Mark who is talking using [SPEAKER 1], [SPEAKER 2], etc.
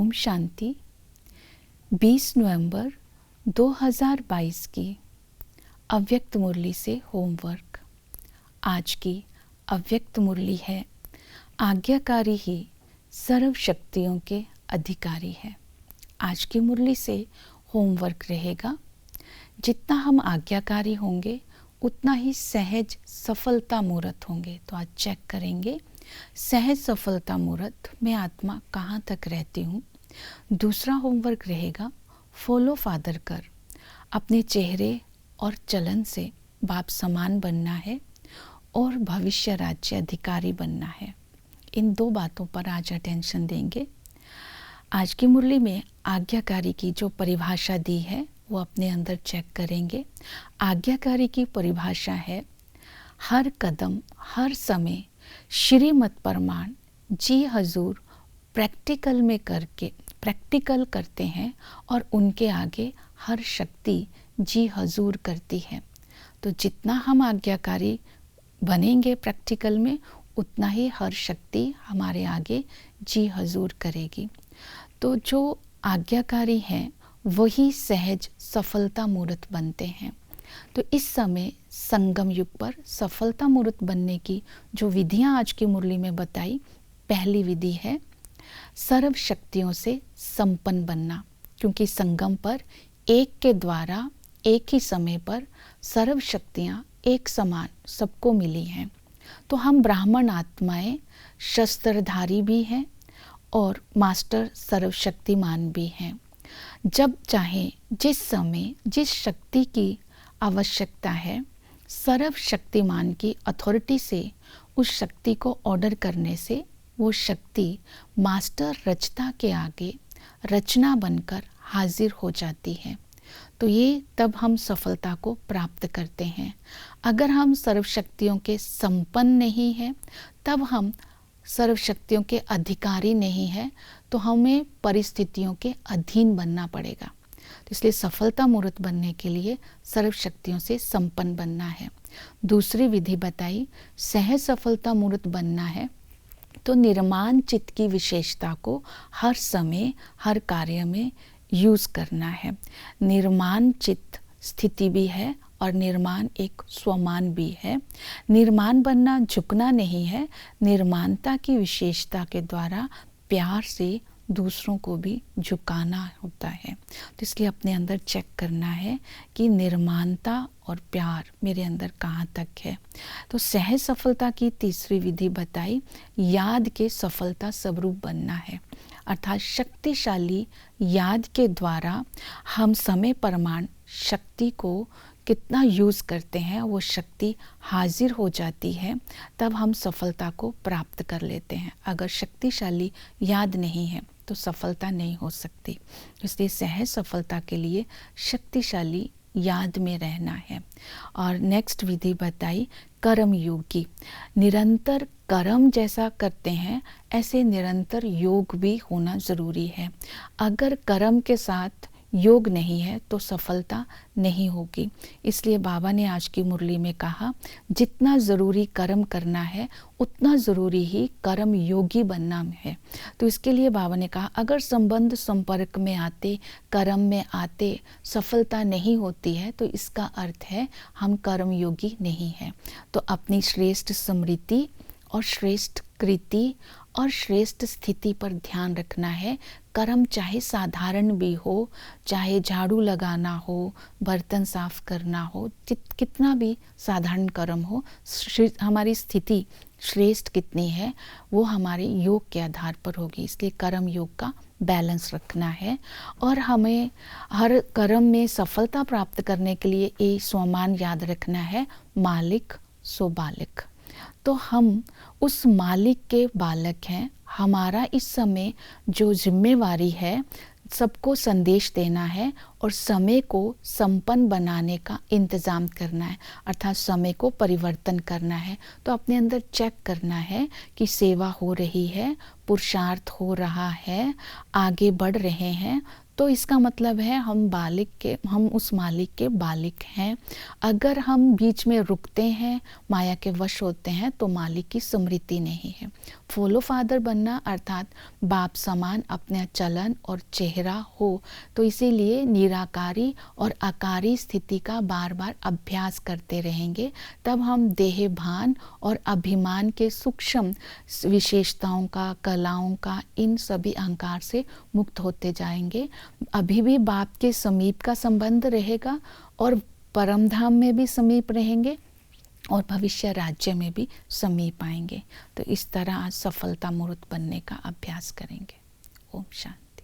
[SPEAKER 1] ओम शांति। 20 नवंबर 2022 की अव्यक्त मुरली से होमवर्क। आज की अव्यक्त मुरली है, आज्ञाकारी ही सर्व शक्तियों के अधिकारी है। आज की मुरली से होमवर्क रहेगा, जितना हम आज्ञाकारी होंगे उतना ही सहज सफलता मूर्त होंगे। तो आज चेक करेंगे सहज सफलता मूर्त में आत्मा कहाँ तक रहती हूँ। दूसरा होमवर्क रहेगा फॉलो फादर कर, अपने चेहरे और चलन से बाप समान बनना है और भविष्य राज्य अधिकारी बनना है। इन दो बातों पर आज अटेंशन देंगे। आज की मुरली में आज्ञाकारी की जो परिभाषा दी है वो अपने अंदर चेक करेंगे। आज्ञाकारी की परिभाषा है, हर कदम हर समय श्रीमत परमाण जी हजूर प्रैक्टिकल करते हैं और उनके आगे हर शक्ति जी हजूर करती है। तो जितना हम आज्ञाकारी बनेंगे प्रैक्टिकल में, उतना ही हर शक्ति हमारे आगे जी हजूर करेगी। तो जो आज्ञाकारी हैं वही सहज सफलता मूर्त बनते हैं। तो इस समय संगम युग पर सफलता मूर्त बनने की जो विधियां आज की मुरली में बताई, पहली विधि है सर्व शक्तियों से संपन्न बनना, क्योंकि संगम पर एक के द्वारा एक ही समय पर सर्व शक्तियां एक समान सबको मिली हैं। तो हम ब्राह्मण आत्माएं शस्त्रधारी भी हैं और मास्टर सर्वशक्तिमान भी हैं। जब चाहे जिस समय जिस शक्ति की आवश्यकता है, सर्वशक्तिमान की अथॉरिटी से उस शक्ति को ऑर्डर करने से वो शक्ति मास्टर रचना के आगे रचना बनकर हाजिर हो जाती है। तो ये तब हम सफलता को प्राप्त करते हैं। अगर हम सर्वशक्तियों के संपन्न नहीं हैं, तब हम सर्वशक्तियों के अधिकारी नहीं हैं, तो हमें परिस्थितियों के अधीन बनना पड़ेगा। तो इसलिए सफलता मूर्त बनने के लिए सर्वशक्तियों से संपन्न बनना है। दूसरी विधि बताई, सहज सफलता मूर्त बनना है तो निर्माण चित्त की विशेषता को हर समय हर कार्य में यूज करना है। निर्माण चित्त स्थिति भी है और निर्माण एक स्वमान भी है। निर्माण बनना झुकना नहीं है, निर्माणता की विशेषता के द्वारा प्यार से दूसरों को भी झुकाना होता है। तो इसलिए अपने अंदर चेक करना है कि निर्माणता और प्यार मेरे अंदर कहाँ तक है। तो सहज सफलता की तीसरी विधि बताई, याद के सफलता स्वरूप बनना है, अर्थात शक्तिशाली याद के द्वारा हम समय प्रमाण शक्ति को कितना यूज़ करते हैं, वो शक्ति हाजिर हो जाती है, तब हम सफलता को प्राप्त कर लेते हैं। अगर शक्तिशाली याद नहीं है तो सफलता नहीं हो सकती। इसलिए सहज सफलता के लिए शक्तिशाली याद में रहना है। और नेक्स्ट विधि बताई कर्म योग की, निरंतर कर्म जैसा करते हैं ऐसे निरंतर योग भी होना ज़रूरी है। अगर कर्म के साथ योग नहीं है तो सफलता नहीं होगी। इसलिए बाबा ने आज की मुरली में कहा, जितना ज़रूरी कर्म करना है उतना ज़रूरी ही कर्म योगी बनना है। तो इसके लिए बाबा ने कहा, अगर संबंध संपर्क में आते कर्म में आते सफलता नहीं होती है तो इसका अर्थ है हम कर्म योगी नहीं हैं। तो अपनी श्रेष्ठ स्मृति और श्रेष्ठ कृति और श्रेष्ठ स्थिति पर ध्यान रखना है। कर्म चाहे साधारण भी हो, चाहे झाड़ू लगाना हो, बर्तन साफ करना हो, कितना भी साधारण कर्म हो, हमारी स्थिति श्रेष्ठ कितनी है वो हमारे योग के आधार पर होगी। इसलिए कर्म योग का बैलेंस रखना है और हमें हर कर्म में सफलता प्राप्त करने के लिए ये स्वमान याद रखना है, मालिक सो बालिक। तो हम उस मालिक के बालक हैं। हमारा इस समय जो जिम्मेवारी है, सबको संदेश देना है और समय को संपन्न बनाने का इंतज़ाम करना है, अर्थात समय को परिवर्तन करना है। तो अपने अंदर चेक करना है कि सेवा हो रही है, पुरुषार्थ हो रहा है, आगे बढ़ रहे हैं, तो इसका मतलब है हम उस मालिक के बालिक हैं। अगर हम बीच में रुकते हैं, माया के वश होते हैं, तो मालिक की स्मृति नहीं है। फॉलो फादर बनना अर्थात बाप समान अपना चलन और चेहरा हो। तो इसीलिए निराकारी और आकारी स्थिति का बार बार अभ्यास करते रहेंगे, तब हम देह भान और अभिमान के सूक्ष्म विशेषताओं का, कलाओं का, इन सभी अहंकार से मुक्त होते जाएंगे। अभी भी बाप के समीप का संबंध रहेगा और परम धाम में भी समीप रहेंगे और भविष्य राज्य में भी समीप आएंगे। तो इस तरह आज सफलता मूर्त बनने का अभ्यास करेंगे। ओम शांति।